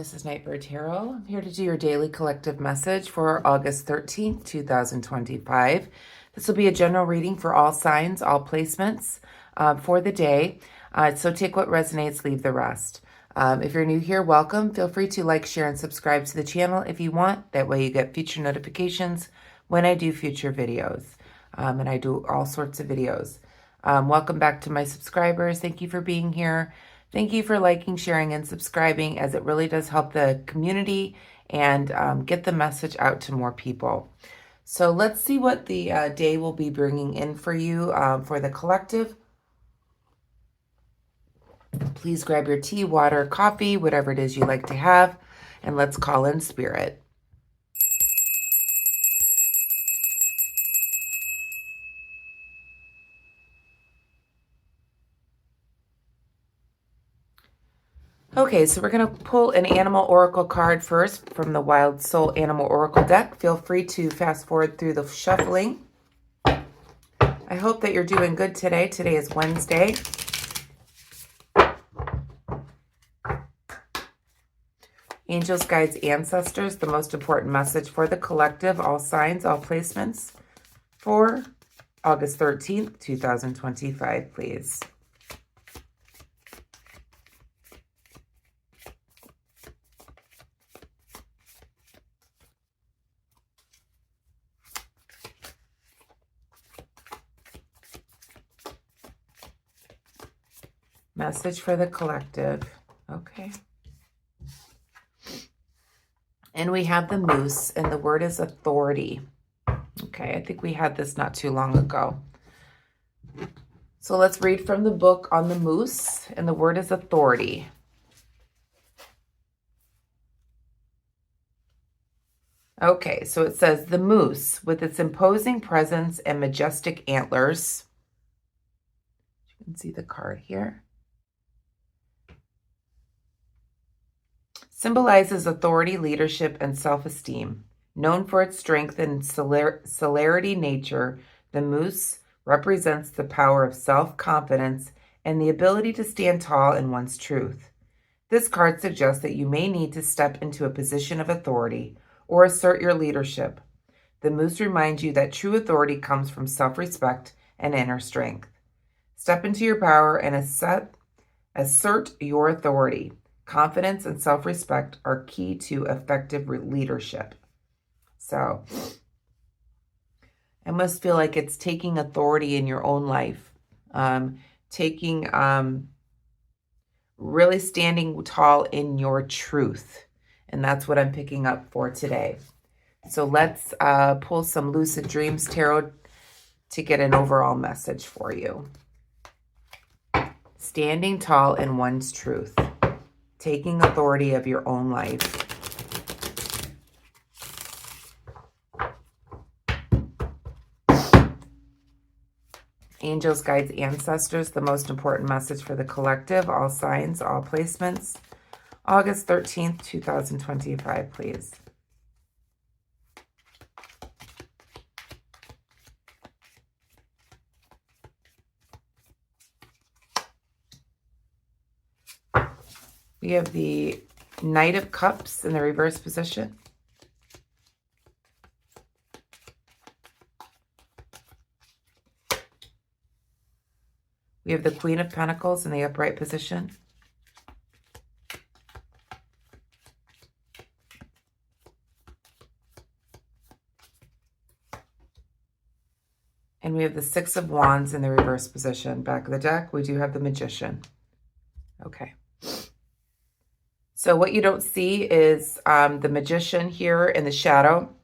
this is Nightbird Tarot. I'm here to do your daily collective message for August 13th, 2025. This will be a general reading for all signs, all placements for the day. So take what resonates, leave the rest. If you're new here, welcome. Feel free to like, share, and subscribe to the channel if you want. That way you get future notifications when I do future videos. And I do all sorts of videos. Welcome back to my subscribers. Thank you for being here. Thank you for liking, sharing, and subscribing, as it really does help the community and get the message out to more people. So let's see what the day will be bringing in for you for the collective. Please grab your tea, water, coffee, whatever it is you like to have, and let's call in spirit. Okay, so we're going to pull an Animal Oracle card first from the Wild Soul Animal Oracle deck. Feel free to fast forward through the shuffling. I hope that you're doing good today. Today is Wednesday. Angels, guides, ancestors, the most important message for the collective, all signs, all placements for August 13th, 2025, please. Message for the collective. Okay. And we have the moose, and the word is authority. Okay, I think we had this not too long ago. So let's read from the book on the moose, and the word is authority. Okay, so it says, the moose, with its imposing presence and majestic antlers. You can see the card here. Symbolizes authority, leadership, and self-esteem. Known for its strength and celerity nature, the moose represents the power of self-confidence and the ability to stand tall in one's truth. This card suggests that you may need to step into a position of authority or assert your leadership. The moose reminds you that true authority comes from self-respect and inner strength. Step into your power and assert your authority. Confidence and self-respect are key to effective leadership. So I must feel like it's taking authority in your own life, really standing tall in your truth. And that's what I'm picking up for today. So let's pull some Lucid Dreams Tarot to get an overall message for you. Standing tall in one's truth. Taking authority of your own life. Angels, guides, ancestors, the most important message for the collective, all signs, all placements. August 13th, 2025, please. We have the Knight of Cups in the reverse position. We have the Queen of Pentacles in the upright position. And we have the Six of Wands in the reverse position. Back of the deck, we do have the Magician. Okay. So what you don't see is the Magician here in the shadow.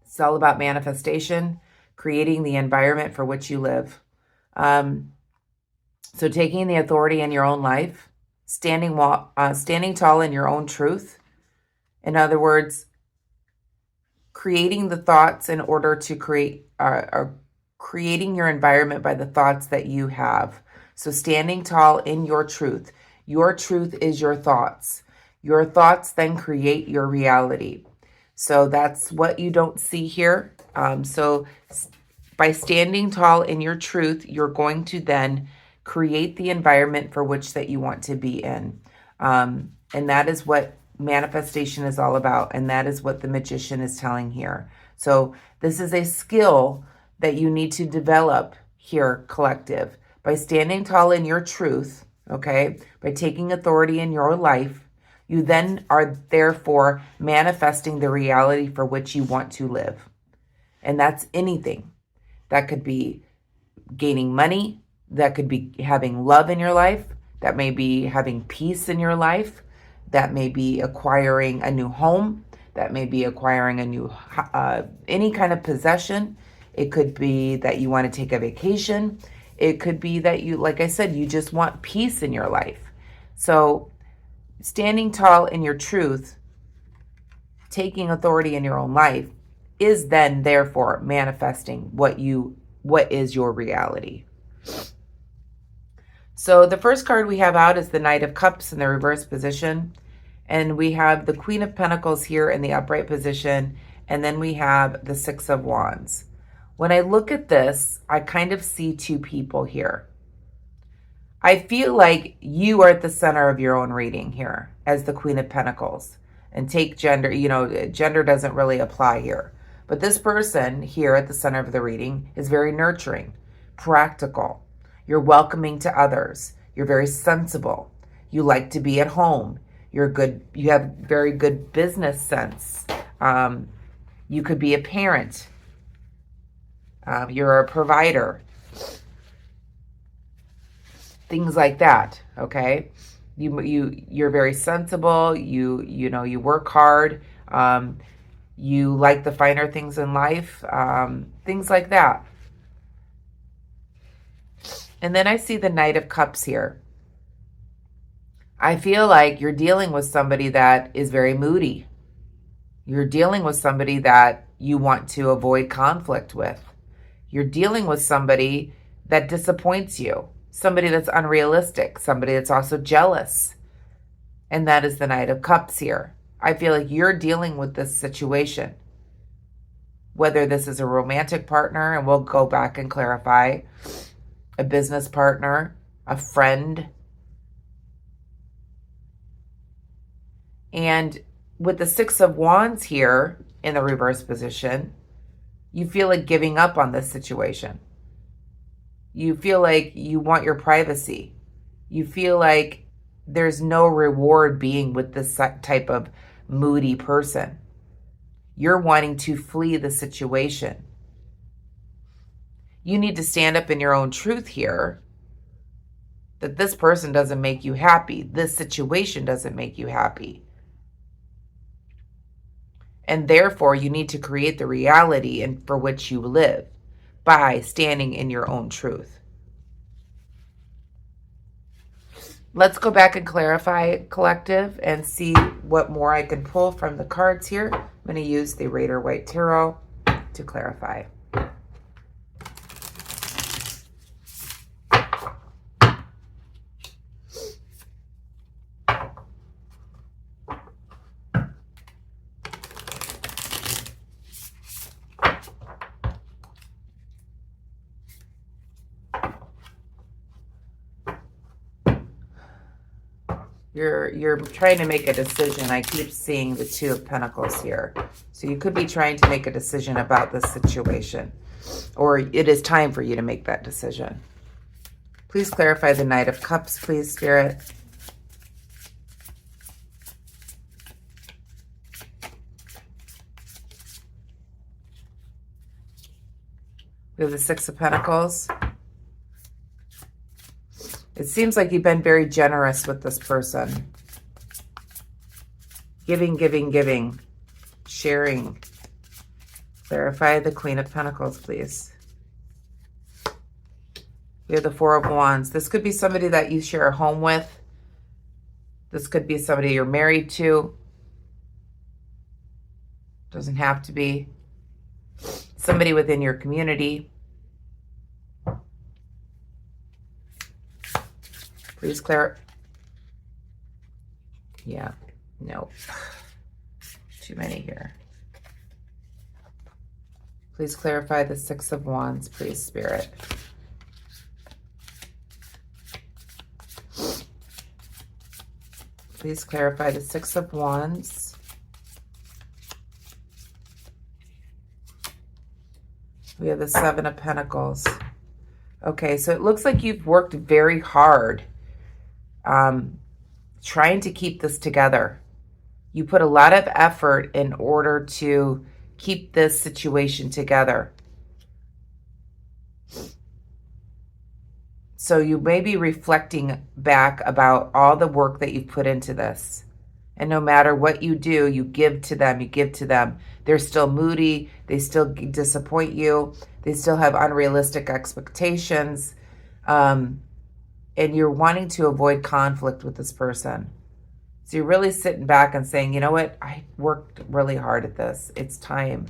It's all about manifestation, creating the environment for which you live. So taking the authority in your own life, standing tall in your own truth. In other words, creating the thoughts in order to creating your environment by the thoughts that you have. So standing tall in your truth. Your truth is your thoughts. Your thoughts then create your reality. So that's what you don't see here. So by standing tall in your truth, you're going to then create the environment for which that you want to be in. And that is what manifestation is all about. And that is what the magician is telling here. So this is a skill that you need to develop here, collective, by standing tall in your truth, okay? By taking authority in your life, you then are therefore manifesting the reality for which you want to live. And that's anything. That could be gaining money. That could be having love in your life. That may be having peace in your life. That may be acquiring a new home. That may be acquiring a new, any kind of possession. It could be that you want to take a vacation. It could be that you, like I said, you just want peace in your life. So standing tall in your truth, taking authority in your own life, is then therefore manifesting what is your reality. So the first card we have out is the Knight of Cups in the reverse position. And we have the Queen of Pentacles here in the upright position. And then we have the Six of Wands. When I look at this, I kind of see two people here. I feel like you are at the center of your own reading here as the Queen of Pentacles. And take gender, gender doesn't really apply here. But this person here at the center of the reading is very nurturing, practical. You're welcoming to others. You're very sensible. You like to be at home. You're good. You have very good business sense. You could be a parent. You're a provider. Things like that. Okay. You're very sensible. You work hard. You like the finer things in life. Things like that. And then I see the Knight of Cups here. I feel like you're dealing with somebody that is very moody. You're dealing with somebody that you want to avoid conflict with. You're dealing with somebody that disappoints you, somebody that's unrealistic, somebody that's also jealous. And that is the Knight of Cups here. I feel like you're dealing with this situation, whether this is a romantic partner, and we'll go back and clarify, a business partner, a friend. And with the Six of Wands here in the reverse position, you feel like giving up on this situation. You feel like you want your privacy. You feel like there's no reward being with this type of moody person. You're wanting to flee the situation. You need to stand up in your own truth here, that this person doesn't make you happy. This situation doesn't make you happy. And therefore, you need to create the reality for which you live by standing in your own truth. Let's go back and clarify, collective, and see what more I can pull from the cards here. I'm going to use the Rider-Waite Tarot to clarify. You're trying to make a decision. I keep seeing the Two of Pentacles here. So you could be trying to make a decision about this situation, or it is time for you to make that decision. Please clarify the Knight of Cups, please, Spirit. We have the Six of Pentacles. It seems like you've been very generous with this person. Giving, giving, giving. Sharing. Clarify the Queen of Pentacles, please. We have the Four of Wands. This could be somebody that you share a home with. This could be somebody you're married to. Doesn't have to be. Somebody within your community. Please clarify. Yeah, no. Too many here. Please clarify the Six of Wands, please, Spirit. Please clarify the Six of Wands. We have the Seven of Pentacles. Okay, so it looks like you've worked very hard trying to keep this together. You put a lot of effort in order to keep this situation together. So you may be reflecting back about all the work that you've put into this. And no matter what you do, you give to them, you give to them. They're still moody. They still disappoint you. They still have unrealistic expectations. And you're wanting to avoid conflict with this person. So you're really sitting back and saying, you know what? I worked really hard at this. It's time.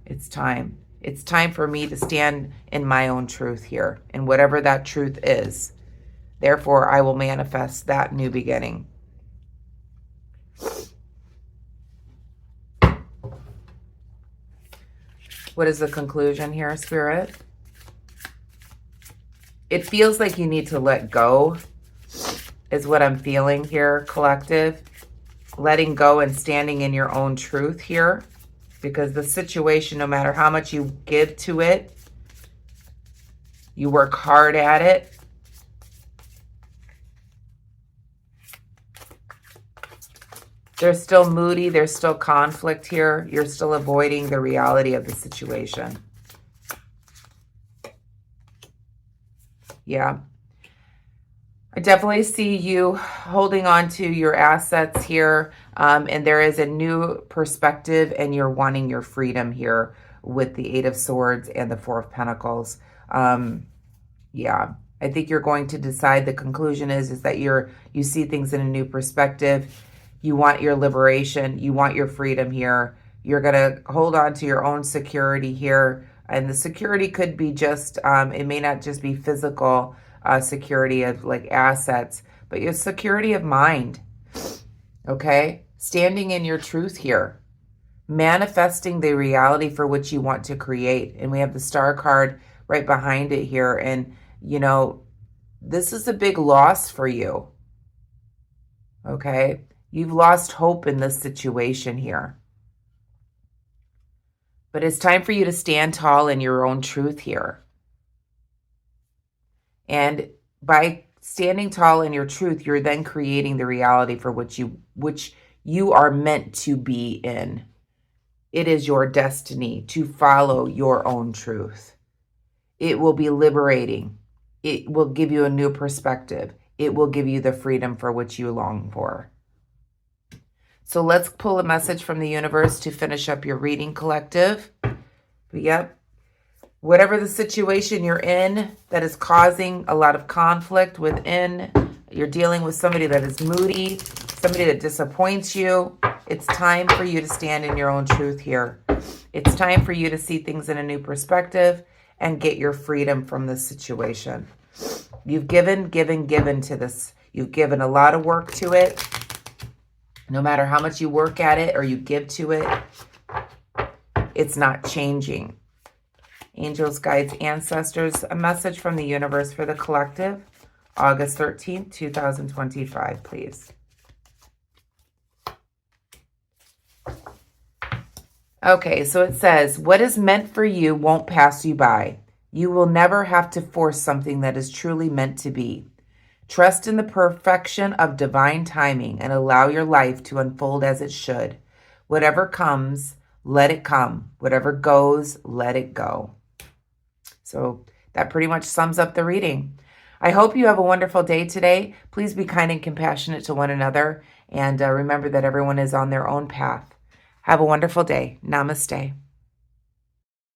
It's time. It's time for me to stand in my own truth here, and whatever that truth is. Therefore, I will manifest that new beginning. What is the conclusion here, Spirit? It feels like you need to let go, is what I'm feeling here, collective. Letting go and standing in your own truth here. Because the situation, no matter how much you give to it, you work hard at it. They're still moody. There's still conflict here. You're still avoiding the reality of the situation. Yeah. I definitely see you holding on to your assets here, and there is a new perspective, and you're wanting your freedom here with the Eight of Swords and the Four of Pentacles. Yeah, I think you're going to decide. The conclusion is that you see things in a new perspective. You want your liberation. You want your freedom here. You're going to hold on to your own security here, and the security could be just, it may not just be physical security of like assets, but your security of mind. Okay? Standing in your truth here. Manifesting the reality for which you want to create. And we have the Star card right behind it here. And, you know, this is a big loss for you. Okay? You've lost hope in this situation here. But it's time for you to stand tall in your own truth here. And by standing tall in your truth, you're then creating the reality for which you are meant to be in. It is your destiny to follow your own truth. It will be liberating. It will give you a new perspective. It will give you the freedom for which you long for. So let's pull a message from the universe to finish up your reading, collective. Yep. Whatever the situation you're in that is causing a lot of conflict within, you're dealing with somebody that is moody, somebody that disappoints you, it's time for you to stand in your own truth here. It's time for you to see things in a new perspective and get your freedom from this situation. You've given to this. You've given a lot of work to it. No matter how much you work at it or you give to it, it's not changing. Angels, guides, ancestors, a message from the universe for the collective, August 13th, 2025, please. Okay, so it says, what is meant for you won't pass you by. You will never have to force something that is truly meant to be. Trust in the perfection of divine timing and allow your life to unfold as it should. Whatever comes, let it come. Whatever goes, let it go. So that pretty much sums up the reading. I hope you have a wonderful day today. Please be kind and compassionate to one another. And remember that everyone is on their own path. Have a wonderful day. Namaste.